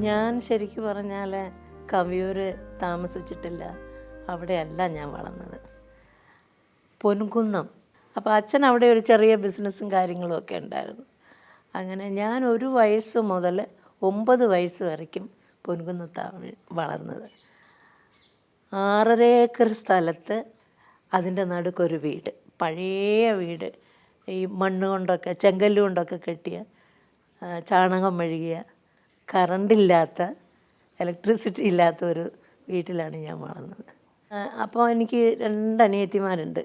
ഞാൻ ശരിക്കും പറഞ്ഞാൽ കവിയൂർ താമസിച്ചിട്ടില്ല. അവിടെയല്ല ഞാൻ വളർന്നത്, പൊൻകുന്നം. അപ്പോൾ അച്ഛൻ അവിടെ ഒരു ചെറിയ ബിസിനസ്സും കാര്യങ്ങളും ഒക്കെ ഉണ്ടായിരുന്നു. അങ്ങനെ ഞാൻ 1 വയസ്സ് മുതൽ 9 വയസ്സ് വരയ്ക്കും പൊൻകുന്നത്താണ് വളർന്നത്. 6.5 ഏക്കർ സ്ഥലത്ത് അതിൻ്റെ നടുക്കൊരു വീട്, പഴയ വീട്, ഈ മണ്ണ് കൊണ്ടൊക്കെ ചെങ്കല്ല് കൊണ്ടൊക്കെ കെട്ടിയ, ചാണകം മെഴുകിയ, കറണ്ടില്ലാത്ത, ഇലക്ട്രിസിറ്റി ഇല്ലാത്ത ഒരു വീട്ടിലാണ് ഞാൻ വളർന്നത്. അപ്പോൾ എനിക്ക് 2 അനിയത്തിമാരുണ്ട്,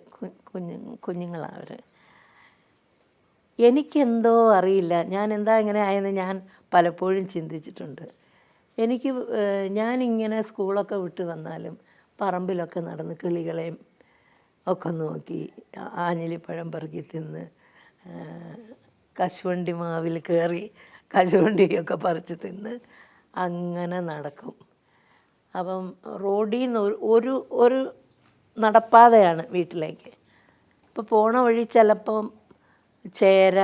കുഞ്ഞുങ്ങളാണ് അവർ. എനിക്കെന്തോ അറിയില്ല, ഞാൻ എന്താ ഇങ്ങനെ ആയെന്ന് ഞാൻ പലപ്പോഴും ചിന്തിച്ചിട്ടുണ്ട്. ഞാനിങ്ങനെ സ്കൂളൊക്കെ വിട്ട് വന്നാലും പറമ്പിലൊക്കെ നടന്ന് കിളികളെയും ഒക്കെ നോക്കി, ആഞ്ഞിലിപ്പഴം പെറുക്കി തിന്ന്, കശുവണ്ടി മാവിൽ കയറി കശുവണ്ടിയൊക്കെ പറിച്ച് തിന്ന് അങ്ങനെ നടക്കും. അപ്പം റോഡിൽ നിന്ന് ഒരു നടപ്പാതയാണ് വീട്ടിലേക്ക്. അപ്പോൾ പോണ വഴി ചിലപ്പം ചേര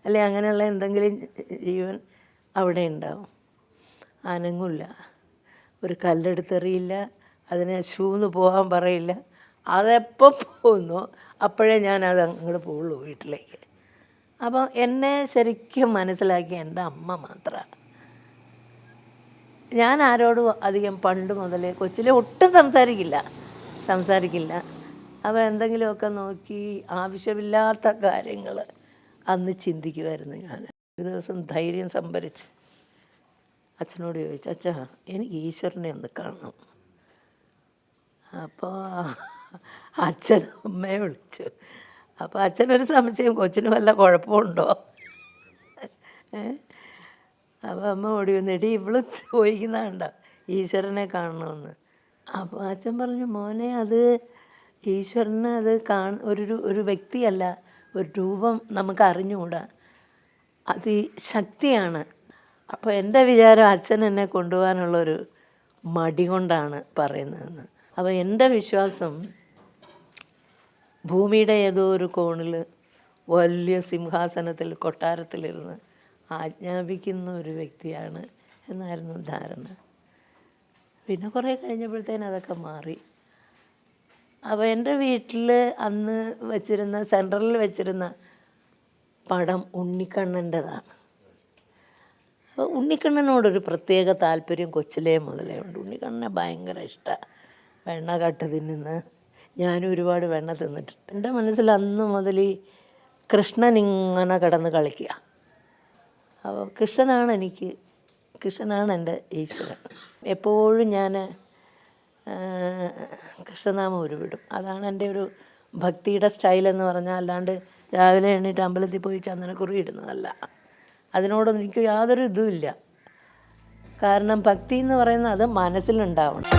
അല്ലെ അങ്ങനെയുള്ള എന്തെങ്കിലും ജീവൻ അവിടെ ഉണ്ടാവും. അനങ്ങില്ല, ഒരു കല്ലെടുത്തെറിയില്ല, അതിനെ ഷൂന്ന് പോകാൻ പറയില്ല. അതെപ്പോൾ പോകുന്നു അപ്പോഴേ ഞാനത് അങ്ങോട്ട് പോവുള്ളൂ വീട്ടിലേക്ക്. അപ്പം എന്നെ ശരിക്കും മനസ്സിലാക്കി എൻ്റെ അമ്മ മാത്രമാണ്. ഞാൻ ആരോടും അധികം പണ്ട് മുതലേ കൊച്ചിലെ ഒട്ടും സംസാരിക്കില്ല. അപ്പോൾ എന്തെങ്കിലുമൊക്കെ നോക്കി ആവശ്യമില്ലാത്ത കാര്യങ്ങൾ അന്ന് ചിന്തിക്കുമായിരുന്നു ഞാൻ. ഒരു ദിവസം ധൈര്യം സംഭരിച്ച് അച്ഛനോട് ചോദിച്ചു, അച്ഛാ എനിക്ക് ഈശ്വരനെ ഒന്ന് കാണണം. അപ്പോൾ അച്ഛൻ അമ്മയെ വിളിച്ചു. അപ്പോൾ അച്ഛനൊരു സംശയം, കൊച്ചിന് വല്ല കുഴപ്പമുണ്ടോ? അപ്പോൾ അമ്മ ഓടി വന്നിട്ട് ഇവള് ചോദിക്കുന്നതുണ്ടോ ഈശ്വരനെ കാണണമെന്ന്. അപ്പോൾ അച്ഛൻ പറഞ്ഞു, മോനെ അത് ഈശ്വരനെ അത് ഒരു വ്യക്തിയല്ല, ഒരു രൂപം നമുക്ക് അറിഞ്ഞുകൂടാ, അത് ശക്തിയാണ്. അപ്പോൾ എൻ്റെ വിചാരം അച്ഛൻ എന്നെ കൊണ്ടുപോകാനുള്ളൊരു മടി കൊണ്ടാണ് പറയുന്നതെന്ന്. അപ്പോൾ എൻ്റെ വിശ്വാസം ഭൂമിയുടെ ഏതോ ഒരു കോണിൽ വലിയ സിംഹാസനത്തിൽ കൊട്ടാരത്തിലിരുന്ന് ആജ്ഞാപിക്കുന്ന ഒരു വ്യക്തിയാണ് എന്നായിരുന്നു ധാരണ. പിന്നെ കുറേ കഴിഞ്ഞപ്പോഴത്തേനും അതൊക്കെ മാറി. അപ്പോൾ എൻ്റെ വീട്ടിൽ അന്ന് സെൻട്രലിൽ വെച്ചിരുന്ന പടം ഉണ്ണിക്കണ്ണൻ്റെതാണ്. അപ്പോൾ ഉണ്ണിക്കണ്ണനോടൊരു പ്രത്യേക താല്പര്യം കൊച്ചിലേ മുതലേ ഉണ്ട്. ഉണ്ണിക്കണ്ണനെ ഭയങ്കര ഇഷ്ടമാണ്. വെണ്ണ കട്ട് തിന്നുന്ന, ഞാനും ഒരുപാട് വെണ്ണ തിന്നിട്ടുണ്ട്. എൻ്റെ മനസ്സിൽ അന്ന് മുതൽ ഈ കൃഷ്ണൻ ഇങ്ങനെ കിടന്ന് കളിക്കുക. അപ്പോൾ കൃഷ്ണനാണ് എൻ്റെ ഈശ്വരൻ. എപ്പോഴും ഞാൻ കൃഷ്ണനാമം ഉരുവിടും. അതാണ് എൻ്റെ ഒരു ഭക്തിയുടെ സ്റ്റൈലെന്ന് പറഞ്ഞാൽ, അല്ലാണ്ട് രാവിലെ എണീറ്റ് അമ്പലത്തിൽ പോയി ചന്ദനക്കുറി ഇടുന്നതല്ല. അതിനോടൊന്നും എനിക്ക് യാതൊരു ഇതുമില്ല. കാരണം ഭക്തി എന്ന് പറയുന്നത് അത് മനസ്സിലുണ്ടാവണം.